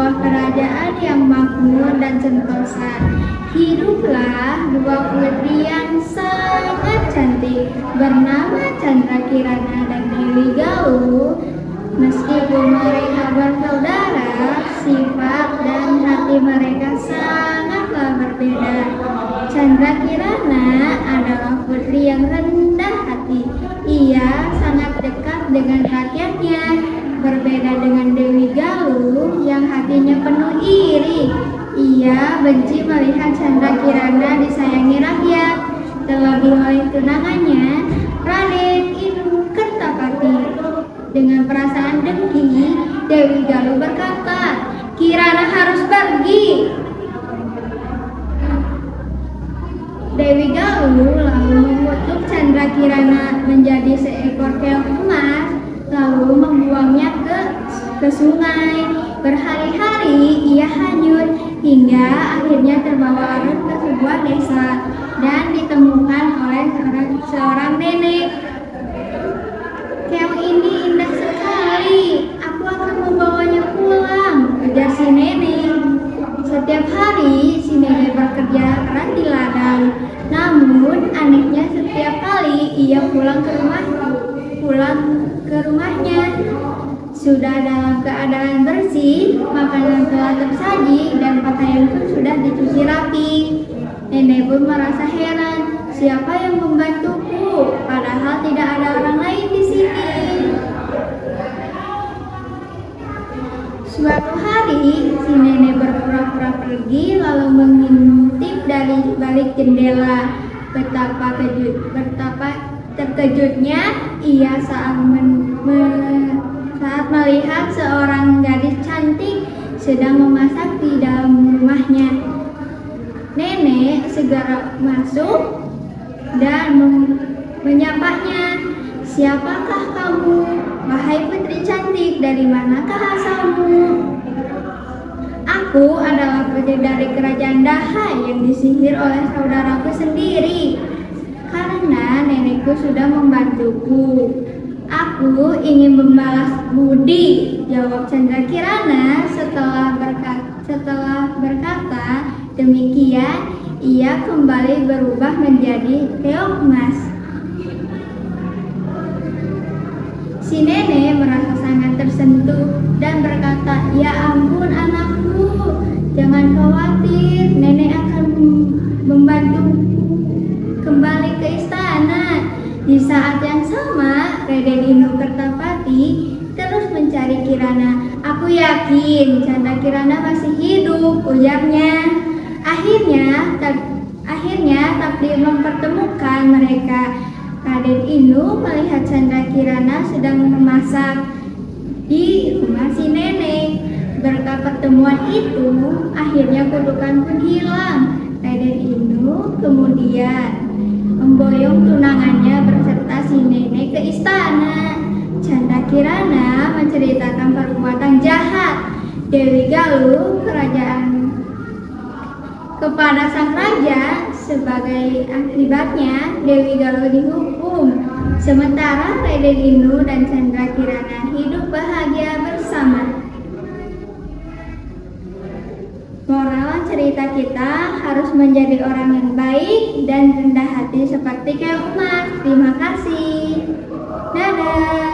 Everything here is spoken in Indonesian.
sebuah kerajaan yang makmur dan sentosa, hiduplah dua putri yang sangat cantik bernama Chandra Kirana dan Dewi Galuh. Meskipun mereka bersaudara, sifat dan hati mereka sangatlah berbeda. Chandra Kirana adalah putri yang rendah hati. Ia sangat dekat dengan rakyatnya, berbeda dengan Dewi Galuh yang hatinya penuh iri. Ia benci melihat Chandra Kirana disayangi rakyat, terlebih oleh tunangannya, Raden Inu Kertapati. Dengan perasaan dengki, Dewi Galuh berkata, "Kirana harus pergi." Dewi Galuh lalu mengutuk Chandra Kirana menjadi seekor keong emas, lalu membuangnya ke sungai. Berhari-hari ia hanyut hingga akhirnya terbawa arus ke sebuah desa dan ditemukan oleh seorang nenek. "Keong ini indah sekali, aku akan membawanya pulang," ujar si nenek. Setiap hari si nenek bekerja keras di ladang. Namun anehnya setiap kali ia pulang ke rumahnya sudah dalam keadaan bersih, makanan telah tersaji dan pakaian pun sudah dicuci rapi. Nenek pun merasa heran, siapa yang membantuku? Padahal tidak ada orang lain di sini. Suatu hari, si nenek berpura-pura pergi lalu mengintip dari balik jendela. Betapa terkejutnya ia saat melihat seorang gadis cantik sedang memasak di dalam rumahnya. Nenek segera masuk dan menyapanya. "Siapakah kamu? Wahai putri cantik, dari manakah asalmu?" "Aku adalah putri dari kerajaan Dahai yang disihir oleh saudaraku sendiri. Karena nenekku sudah membantuku, aku ingin membalas budi," jawab Chandra Kirana. Setelah berkata demikian, ia kembali berubah menjadi keong emas. Si nenek merasa sangat tersentuh dan berkata, "Ya ampun anakku, jangan khawatir, nenek akan membantu kembali ke istana." Di saat yang sama, Raden Inu Kertapati terus mencari Kirana. "Aku yakin Chandra Kirana masih hidup," ujarnya. Akhirnya takdir mempertemukan mereka. Raden Inu melihat Chandra Kirana sedang memasak di rumah si nenek. Berkat pertemuan itu, akhirnya kutukan pun hilang. Raden Inu kemudian memboyong tunangannya beserta si nenek ke istana. Chandra Kirana menceritakan perbuatan jahat Dewi Galuh kepada sang raja. Sebagai akibatnya, Dewi Galuh dihukum. Sementara Raden Inu dan Chandra Kirana hidup bahagia bersama. Moral cerita kita harus menjadi orang yang baik dan rendah hati seperti keong emas. Terima kasih. Dadah.